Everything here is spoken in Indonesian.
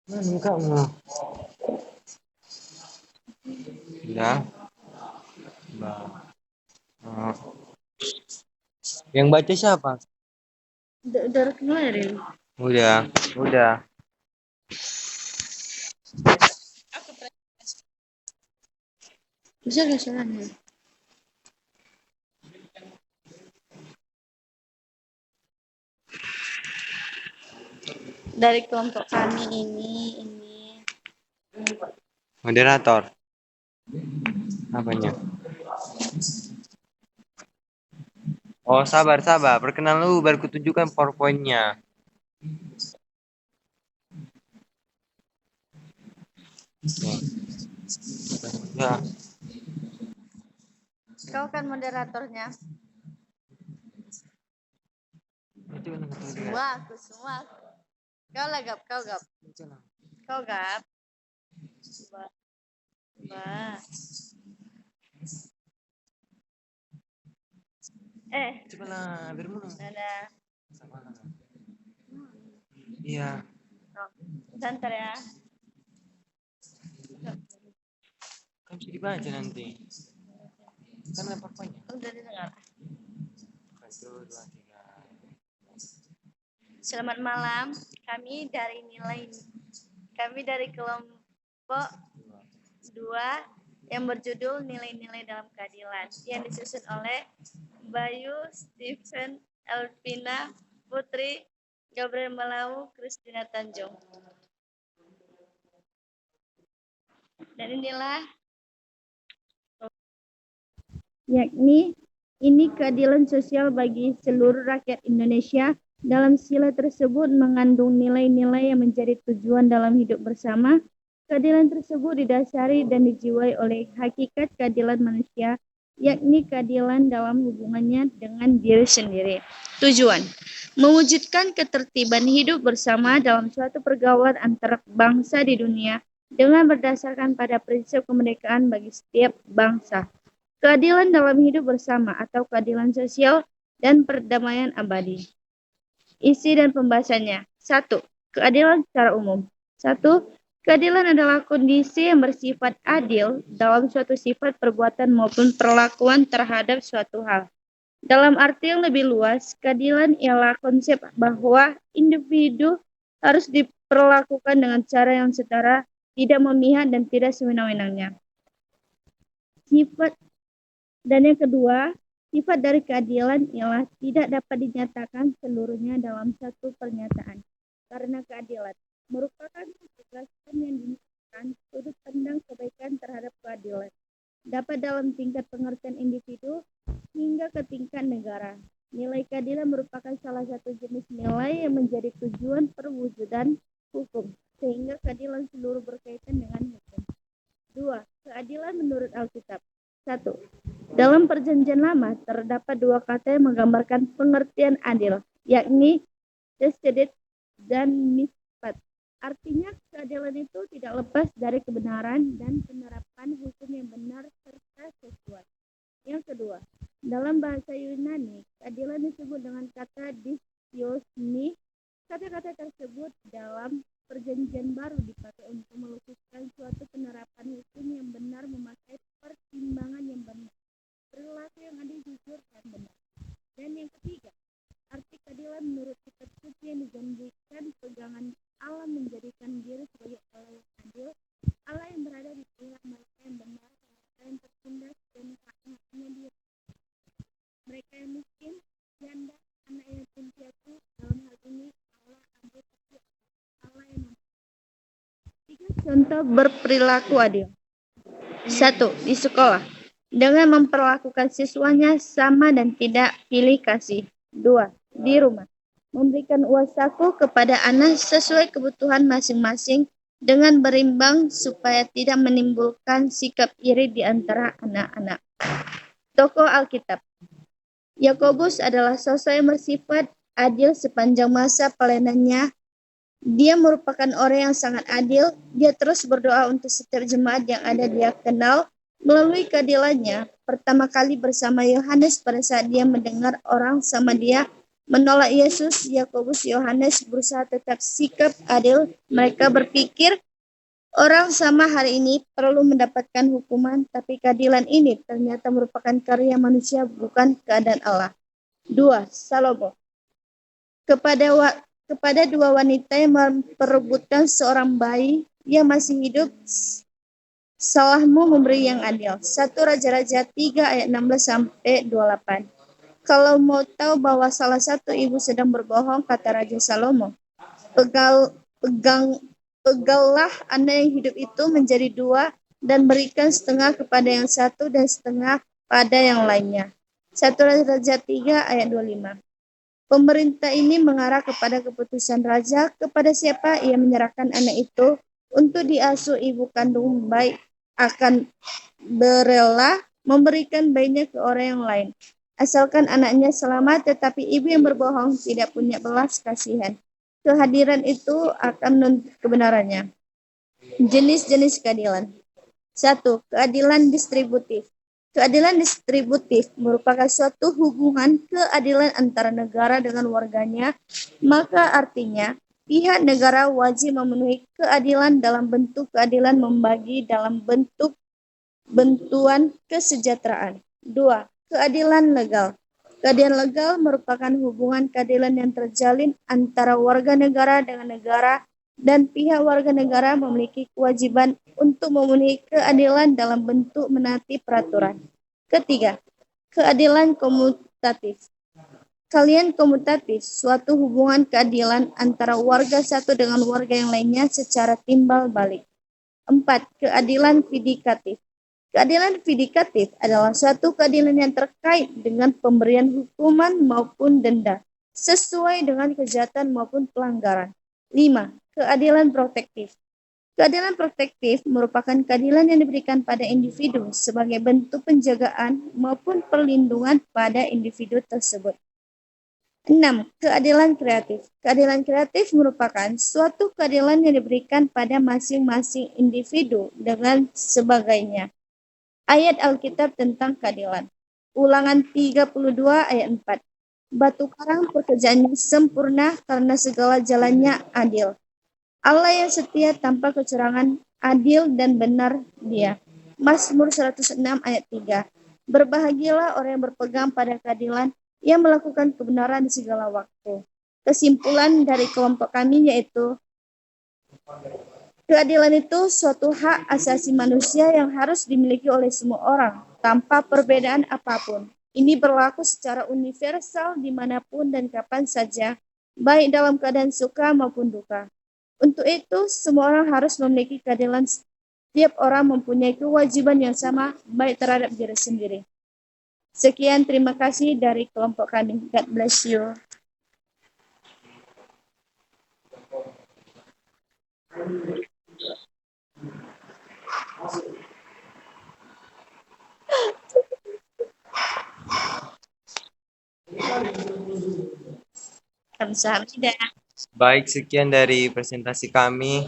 Mana kamu? Udah. Oh. Yang baca siapa? Udah kemarin. Udah. Bisa nggak salahnya? Dari kelompok kami ini. Moderator. Apanya? Oh, sabar. Perkenalan lu baru kutunjukkan PowerPoint-nya. Ya. Kau kan moderatornya. Semua. Kau lah Gap. Kau Gap. Coba. Coba lah, biar mana? Ada. Iya. Santar ya. Kan bisa dibaca nanti. Kan ada PowerPoint-nya. Udah didengar. 1, 2, 3. Selamat malam. Kami dari kelompok 2 yang berjudul Nilai-nilai dalam Keadilan yang disusun oleh Bayu, Stephen, Elvina, Putri, Gabriel Malau, Christina Tanjung. Dan inilah yakni ini keadilan sosial bagi seluruh rakyat Indonesia. Dalam sila tersebut mengandung nilai-nilai yang menjadi tujuan dalam hidup bersama. Keadilan tersebut didasari dan dijiwai oleh hakikat keadilan manusia, yakni keadilan dalam hubungannya dengan diri sendiri. Tujuan: mewujudkan ketertiban hidup bersama dalam suatu pergaulan antar bangsa di dunia dengan berdasarkan pada prinsip kemerdekaan bagi setiap bangsa. Keadilan dalam hidup bersama atau keadilan sosial dan perdamaian abadi. Isi dan pembahasannya. 1. Keadilan secara umum. 1. Keadilan adalah kondisi yang bersifat adil dalam suatu sifat perbuatan maupun perlakuan terhadap suatu hal. Dalam arti yang lebih luas, keadilan ialah konsep bahwa individu harus diperlakukan dengan cara yang setara, tidak memihak dan tidak sewenang-wenangnya. Dan yang kedua, sifat dari keadilan ialah tidak dapat dinyatakan seluruhnya dalam satu pernyataan. Karena keadilan merupakan kejelasan yang dinyatakan sudut pandang kebaikan terhadap keadilan. Dapat dalam tingkat pengertian individu hingga ke tingkat negara. Nilai keadilan merupakan salah satu jenis nilai yang menjadi tujuan perwujudan hukum, sehingga keadilan seluruh berkaitan dengan hukum. 2. Keadilan menurut Alkitab. 1. Dalam Perjanjian Lama terdapat 2 kata yang menggambarkan pengertian adil, yakni desedit dan mispat. Artinya keadilan itu tidak lepas dari kebenaran dan penerapan hukum yang benar serta sesuai. Yang kedua, dalam bahasa Yunani, keadilan disebut dengan kata disiosmi. Kata-kata tersebut dalam Perjanjian Baru dipakai untuk melukiskan suatu penerapan hukum yang benar memakai pertimbangan yang benar, perilaku yang adil, jujur, dan benar. Dan yang ketiga, arti keadilan menurut kitab suci yang dijanjikan pegangan Allah menjadikan diri sebagai Allah yang adil, Allah yang berada di pihak mereka yang benar, mereka yang tertindas dan hak-haknya dia, mereka yang miskin, janda, anak yatim piatu. Dalam hal ini Allah adil, tapi Allah yang mampu. 3 contoh berperilaku adil. 1. Di sekolah, dengan memperlakukan siswanya sama dan tidak pilih kasih. 2. Di rumah, memberikan uang saku kepada anak sesuai kebutuhan masing-masing dengan berimbang supaya tidak menimbulkan sikap iri di antara anak-anak. Tokoh Alkitab. Yakobus adalah sosok yang bersifat adil sepanjang masa pelayanannya. Dia merupakan orang yang sangat adil. Dia terus berdoa untuk setiap jemaat yang ada dia kenal. Melalui keadilannya, pertama kali bersama Yohanes pada saat dia mendengar orang sama dia Menolak Yesus, Yakobus, Yohanes berusaha tetap sikap adil. Mereka berpikir orang sama hari ini perlu mendapatkan hukuman, tapi keadilan ini ternyata merupakan karya manusia, bukan keadaan Allah. 2. Salomo. Kepada dua wanita yang memperebutkan seorang bayi yang masih hidup, salahmu memberi yang adil. 1 Raja-Raja 3 ayat 16 sampai 28. Kalau mau tahu bahwa salah satu ibu sedang berbohong, kata Raja Salomo, pegallah anak yang hidup itu menjadi dua dan berikan setengah kepada yang satu dan setengah pada yang lainnya. 1 Raja 3 ayat 25. Pemerintah ini mengarah kepada keputusan raja kepada siapa ia menyerahkan anak itu untuk diasuh ibu kandung, baik akan berela memberikan bayinya ke orang yang lain. Asalkan anaknya selamat, tetapi ibu yang berbohong tidak punya belas kasihan. Kehadiran itu akan menuntut kebenarannya. Jenis-jenis keadilan. 1. Keadilan distributif. Keadilan distributif merupakan suatu hubungan keadilan antara negara dengan warganya, maka artinya pihak negara wajib memenuhi keadilan dalam bentuk keadilan membagi dalam bentuk bantuan kesejahteraan. 2. Keadilan legal. Keadilan legal merupakan hubungan keadilan yang terjalin antara warga negara dengan negara, dan pihak warga negara memiliki kewajiban untuk memenuhi keadilan dalam bentuk menaati peraturan. Ketiga, keadilan komutatif. Kalian komutatif, suatu hubungan keadilan antara warga satu dengan warga yang lainnya secara timbal balik. 4. Keadilan vindikatif. Keadilan vindikatif adalah suatu keadilan yang terkait dengan pemberian hukuman maupun denda, sesuai dengan kejahatan maupun pelanggaran. 5. Keadilan protektif. Keadilan protektif merupakan keadilan yang diberikan pada individu sebagai bentuk penjagaan maupun perlindungan pada individu tersebut. 6. Keadilan kreatif. Keadilan kreatif merupakan suatu keadilan yang diberikan pada masing-masing individu dengan sebagainya. Ayat Alkitab tentang keadilan. Ulangan 32 ayat 4. Batu karang pekerjaannya sempurna karena segala jalannya adil. Allah yang setia tanpa kecurangan, adil dan benar Dia. Mazmur 106 ayat 3. Berbahagialah orang yang berpegang pada keadilan, yang melakukan kebenaran di segala waktu. Kesimpulan dari kelompok kami yaitu keadilan itu suatu hak asasi manusia yang harus dimiliki oleh semua orang, tanpa perbedaan apapun. Ini berlaku secara universal dimanapun dan kapan saja, baik dalam keadaan suka maupun duka. Untuk itu, semua orang harus memiliki keadilan. Setiap orang mempunyai kewajiban yang sama, baik terhadap diri sendiri. Sekian, terima kasih dari kelompok kami. God bless you. Kamsahamnida. Baik, sekian dari presentasi kami.